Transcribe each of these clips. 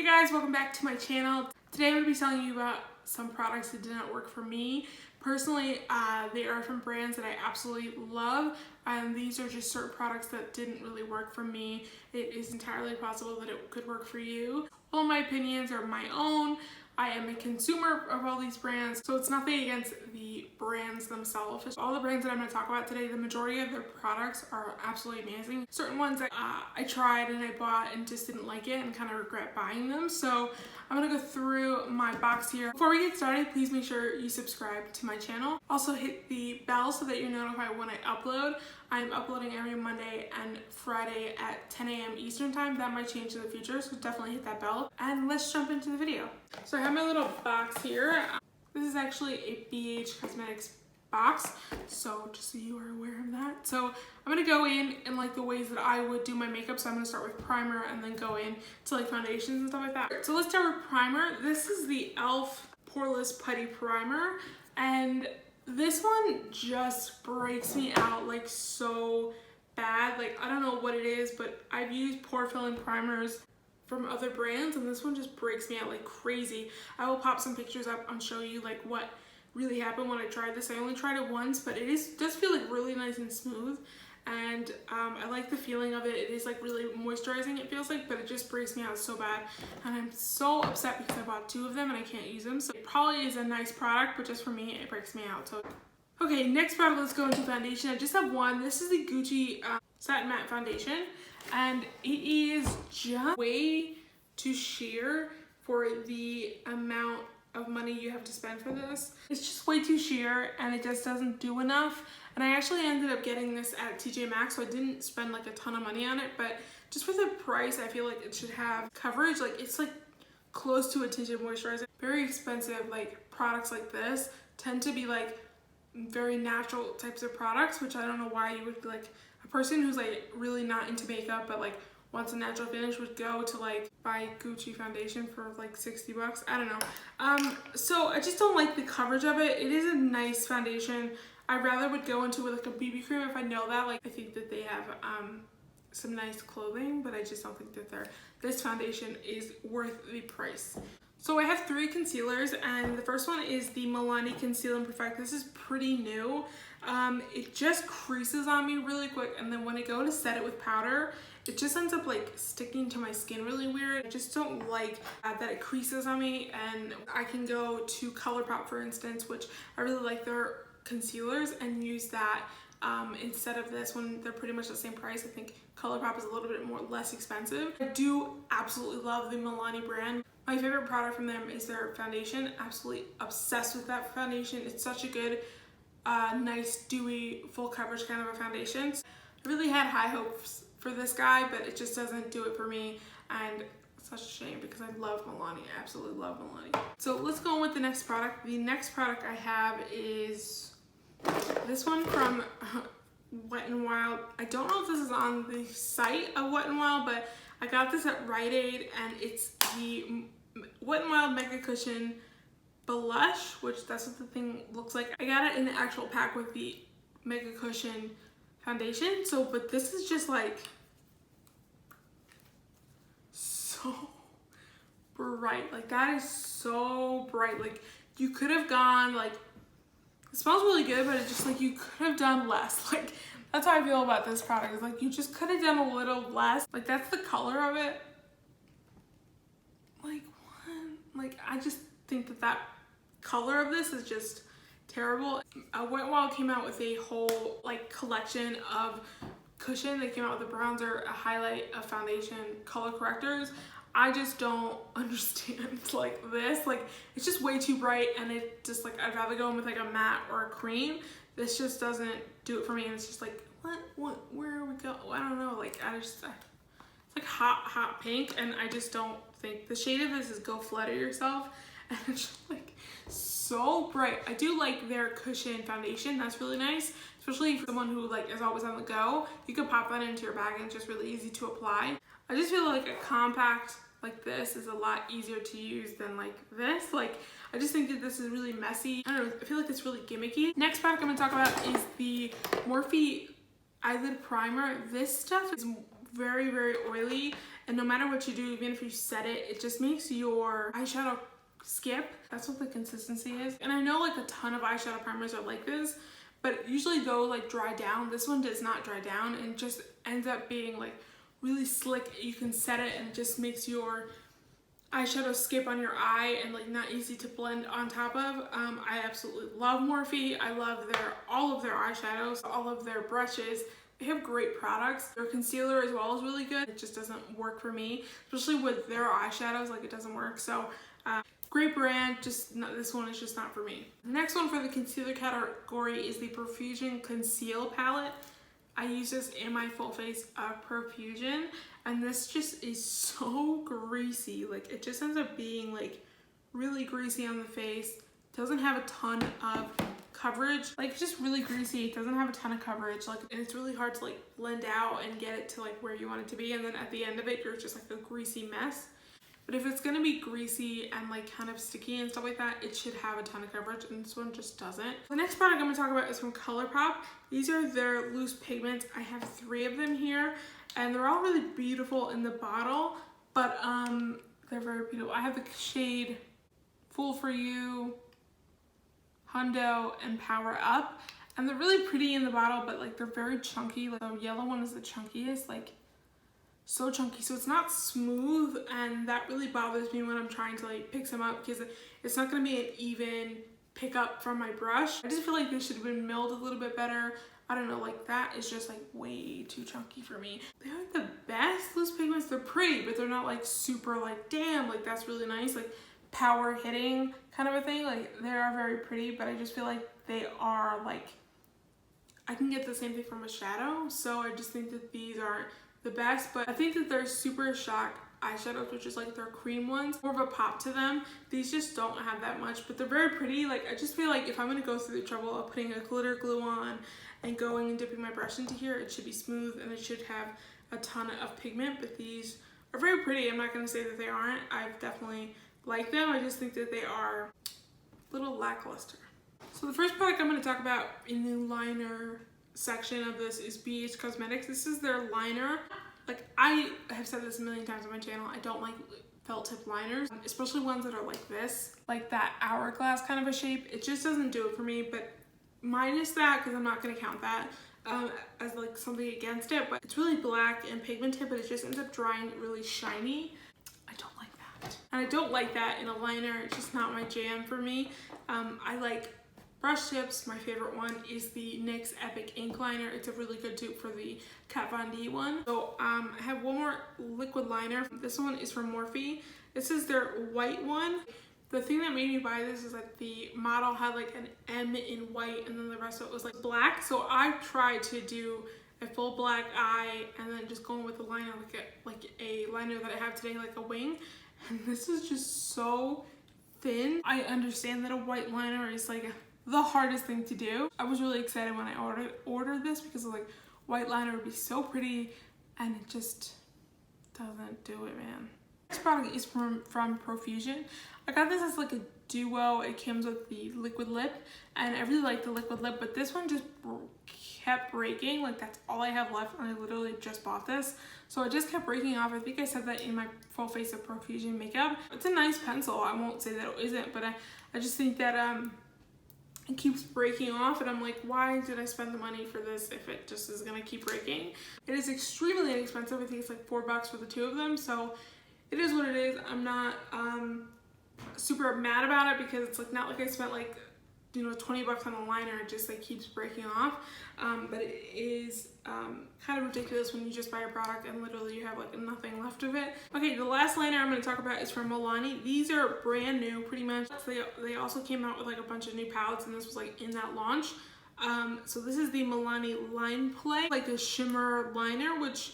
guys, welcome back to my channel. Today I'm going to be telling you about some products that did not work for me. Personally, they are from brands that I absolutely love, and these are just certain products that didn't really work for me. It is entirely possible that it could work for you. All my opinions are my own. I am a consumer of all these brands, so it's nothing against the brands themselves. All the brands that I'm going to talk about today, the majority of their products are absolutely amazing. Certain ones that I tried and I bought and just didn't like it and kind of regret buying them. So I'm going to go through my box here. Before we get started, please make sure you subscribe to my channel. Also hit the bell so that you're notified when I upload. I'm uploading every Monday and Friday at 10 a.m. Eastern time. That might change in the future, so definitely hit that bell. And let's jump into the video. So I have my little box here. This is actually a BH Cosmetics box, so just so you are aware of that. So I'm gonna go in like the ways that I would do my makeup. So I'm gonna start with primer and then go in to like foundations and stuff like that. So let's start with primer. This is the e.l.f. Poreless Putty Primer, and this one just breaks me out like so bad. Like, I don't know what it is, but I've used pore filling primers from other brands and this one just breaks me out like crazy. I will pop some pictures up and show you like what really happened when I tried this. I only tried it once, but it does feel like really nice and smooth, and I like the feeling of it. It is like really moisturizing, it feels like, but it just breaks me out so bad, and I'm so upset because I bought two of them and I can't use them. So it probably is a nice product, but just for me it breaks me out. So okay, next product, let's go into foundation. I just have one. This is the Gucci Satin Matte Foundation, and it is just way too sheer for the amount of money you have to spend for this. It's just way too sheer and it just doesn't do enough. And I actually ended up getting this at TJ Maxx, so I didn't spend like a ton of money on it, but just for the price I feel like it should have coverage. Like, it's like close to a tinted moisturizer. Very expensive like products like this tend to be like very natural types of products, which I don't know why you would like a person who's like really not into makeup but like wants a natural finish would go to like buy Gucci foundation for like 60 bucks. I don't know. So I just don't like the coverage of it. It is a nice foundation. I rather would go into with like a BB cream if I know that. Like, I think that they have some nice clothing, but I just don't think that this foundation is worth the price. So I have three concealers, and the first one is the Milani Conceal and Perfect. This is pretty new. It just creases on me really quick, and then when I go to set it with powder, it just ends up like sticking to my skin really weird. I just don't like that it creases on me. And I can go to ColourPop, for instance, which I really like their concealers, and use that instead of this when they're pretty much the same price. I think ColourPop is a little bit less expensive. I do absolutely love the Milani brand. My favorite product from them is their foundation. Absolutely obsessed with that foundation. It's such a good, nice, dewy, full coverage kind of a foundation. I really had high hopes for this guy, but it just doesn't do it for me, and it's such a shame because I love Milani. I absolutely love Milani. So let's go on with the next product. The next product I have is this one from Wet n Wild. I don't know if this is on the site of Wet n Wild, but I got this at Rite Aid, and it's the Wet n Wild Mega Cushion Blush, which that's what the thing looks like. I got it in the actual pack with the Mega Cushion foundation. So, but this is just like so bright. Like, that is so bright. Like, you could have gone like, it smells really good, but it's just like you could have done less. Like, that's how I feel about this product. It's like you just could have done a little less. Like, that's the color of it. Like, what? Like, I just think that color of this is just terrible. Wet n Wild came out with a whole like collection of cushion. They came out with a bronzer, a highlight, a foundation, color correctors. I just don't understand like this. Like, it's just way too bright, and it just like, I'd rather go in with like a matte or a cream. This just doesn't do it for me, and it's just like, where are we go? I don't know. Like, it's like hot pink, and I just don't think the shade of this is Go Flutter Yourself, and it's just like so bright. I do like their cushion foundation. That's really nice, especially for someone who like is always on the go. You could pop that into your bag and it's just really easy to apply. I just feel like a compact like this is a lot easier to use than like this. Like, I just think that this is really messy. I don't know, I feel like it's really gimmicky. Next product I'm gonna talk about is the Morphe eyelid primer. This stuff is very, very oily, And no matter what you do, even if you set it, it just makes your eyeshadow skip. That's what the consistency is. And I know like a ton of eyeshadow primers are like this, but usually those like dry down. This one does not dry down and just ends up being like really slick. You can set it and it just makes your eyeshadow skip on your eye and like not easy to blend on top of. I absolutely love Morphe. I love all of their eyeshadows, all of their brushes. They have great products. Their concealer as well is really good. It just doesn't work for me, especially with their eyeshadows, like it doesn't work. So great brand, just not, this one is just not for me. The next one for the concealer category is the Profusion Conceal Palette. I use this in my full face Profusion, and this just is so greasy. Like it just ends up being like really greasy on the face. Doesn't have a ton of coverage, like it's just really greasy. It doesn't have a ton of coverage, like, and it's really hard to like blend out and get it to like where you want it to be, and then at the end of it you're just like a greasy mess. But if it's gonna be greasy and like kind of sticky and stuff like that, it should have a ton of coverage, and this one just doesn't. The next product I'm gonna talk about is from ColourPop. These are their loose pigments. I have 3 of them here, and they're all really beautiful in the bottle, but they're very beautiful. I have the shade Fool For You, Hundo, and Power Up, and they're really pretty in the bottle, but like they're very chunky. Like the yellow one is the chunkiest, like so chunky, so it's not smooth, and that really bothers me when I'm trying to like pick some up, because it's not going to be an even pick up from my brush. I just feel like they should have been milled a little bit better. I don't know, like that is just like way too chunky for me. They aren't the best loose pigments. They're pretty, but they're not like super like, damn, like that's really nice, like power hitting kind of a thing. Like they are very pretty, but I just feel like they are like, I can get the same thing from a shadow, so I just think that these aren't the best. But I think that they're Super Shock eyeshadows, which is like their cream ones, more of a pop to them. These just don't have that much, but they're very pretty. Like I just feel like if I'm gonna go through the trouble of putting a glitter glue on and going and dipping my brush into here, it should be smooth and it should have a ton of pigment. But these are very pretty. I'm not gonna say that they aren't. I've definitely liked them. I just think that they are a little lackluster. So the first product I'm gonna talk about in the liner section of this is BH Cosmetics. This is their liner. Like I have said this a million times on my channel, I don't like felt tip liners, especially ones that are like this, like that hourglass kind of a shape. It just doesn't do it for me, but minus that, because I'm not going to count that as like something against it, but it's really black and pigmented, but it just ends up drying really shiny. I don't like that. And I don't like that in a liner. It's just not my jam for me. I like brush tips. My favorite one is the NYX Epic Ink Liner. It's a really good dupe for the Kat Von D one. So I have one more liquid liner. This one is from Morphe. This is their white one. The thing that made me buy this is that the model had like an M in white, and then the rest of it was like black. So I tried to do a full black eye and then just going with a liner like a liner that I have today, like a wing. And this is just so thin. I understand that a white liner is like the hardest thing to do. I was really excited when I ordered this, because like white liner would be so pretty, and it just doesn't do it, man. This product is from Profusion. I got this as like a duo. It comes with the liquid lip, and I really like the liquid lip, but this one just kept breaking. Like that's all I have left, and I literally just bought this, so it just kept breaking off. I think I said that in my full face of Profusion makeup. It's a nice pencil. I won't say that it isn't, but I just think that it keeps breaking off, and I'm like, why did I spend the money for this if it just is gonna keep breaking? It is extremely inexpensive. I think it's like $4 for the 2 of them, so it is what it is. I'm not super mad about it, because it's like not like I spent like, you know, $20 on a liner. It just like keeps breaking off. But it is kind of ridiculous when you just buy a product and literally you have like nothing left of it. Okay, the last liner I'm going to talk about is from Milani. These are brand new, pretty much. They also came out with like a bunch of new palettes, and this was like in that launch. So this is the Milani Line Play, like a shimmer liner, which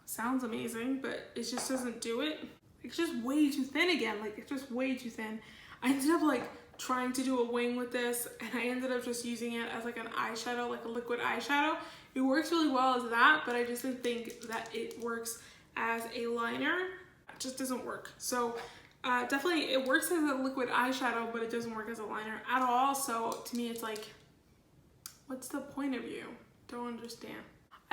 sounds amazing, but it just doesn't do it. It's just way too thin again. Like it's just way too thin. I ended up like trying to do a wing with this, and I ended up just using it as like an eyeshadow, like a liquid eyeshadow. It works really well as that, but I just didn't think that it works as a liner. It just doesn't work. So definitely it works as a liquid eyeshadow, but it doesn't work as a liner at all. So to me, it's like, what's the point of you? Don't understand.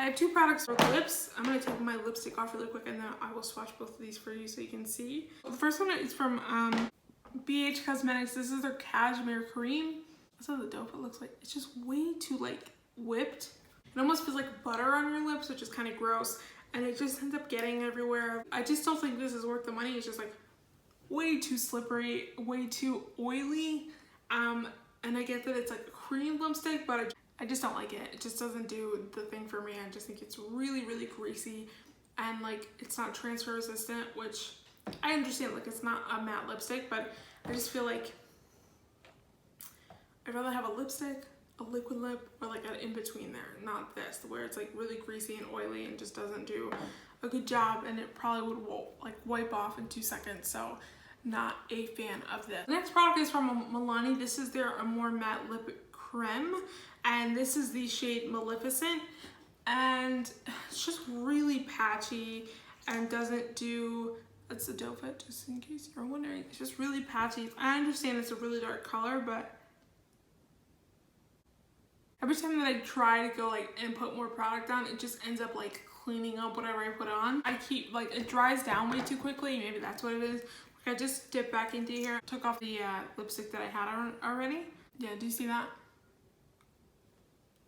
I have 2 products for lips. I'm gonna take my lipstick off really quick and then I will swatch both of these for you so you can see. The first one is from BH Cosmetics. This is their Cashmere Cream. That's how the dough it looks like. It's just way too like whipped. It almost feels like butter on your lips, which is kind of gross. And it just ends up getting everywhere. I just don't think this is worth the money. It's just like way too slippery, way too oily. And I get that it's like a cream lipstick, but I just don't like it. It just doesn't do the thing for me. I just think it's really, really greasy and like it's not transfer resistant, which I understand, like it's not a matte lipstick, but I just feel like I'd rather have a lipstick, a liquid lip, or like an in-between there, not this, where it's like really greasy and oily and just doesn't do a good job, and it probably would like wipe off in 2 seconds, so not a fan of this. The next product is from Milani. This is their Amore Matte Lip Creme, and this is the shade Maleficent, and it's just really patchy and doesn't do, that's the doe foot, just in case you're wondering. It's just really patchy. I understand it's a really dark color, but every time that I try to go like and put more product on, it just ends up like cleaning up whatever I put on. I keep like, it dries down way too quickly. Maybe that's what it is. Like I just dipped back into here, took off the lipstick that I had on already. Yeah, do you see that?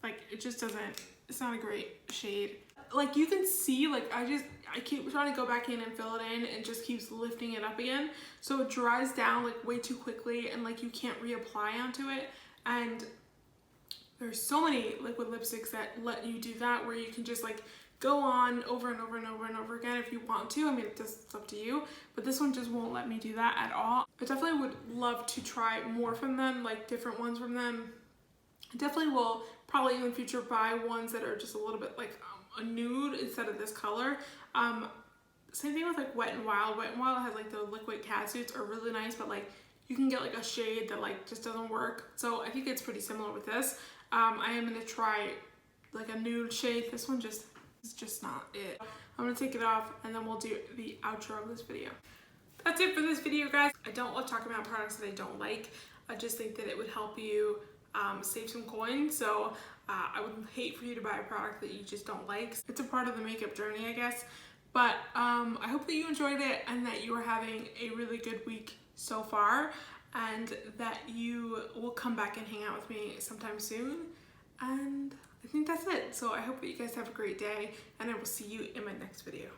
Like it just doesn't, it's not a great shade. Like you can see, like I keep trying to go back in and fill it in and it just keeps lifting it up again. So it dries down like way too quickly and like you can't reapply onto it. And there's so many liquid lipsticks that let you do that, where you can just like go on over and over and over and over again if you want to. I mean, it's up to you, but this one just won't let me do that at all. I definitely would love to try more from them, like different ones from them. I definitely will probably in the future buy ones that are just a little bit like a nude instead of this color. Same thing with like Wet n Wild. Wet n Wild has like the liquid cat suits are really nice, but like you can get like a shade that like just doesn't work. So I think it's pretty similar with this. I am gonna try like a nude shade. This one is just not it. I'm gonna take it off and then we'll do the outro of this video. That's it for this video, guys. I don't love talking about products that I don't like. I just think that it would help you save some coins. So I would hate for you to buy a product that you just don't like. It's a part of the makeup journey, I guess. But I hope that you enjoyed it and that you are having a really good week so far, and that you will come back and hang out with me sometime soon. And I think that's it. So I hope that you guys have a great day, and I will see you in my next video.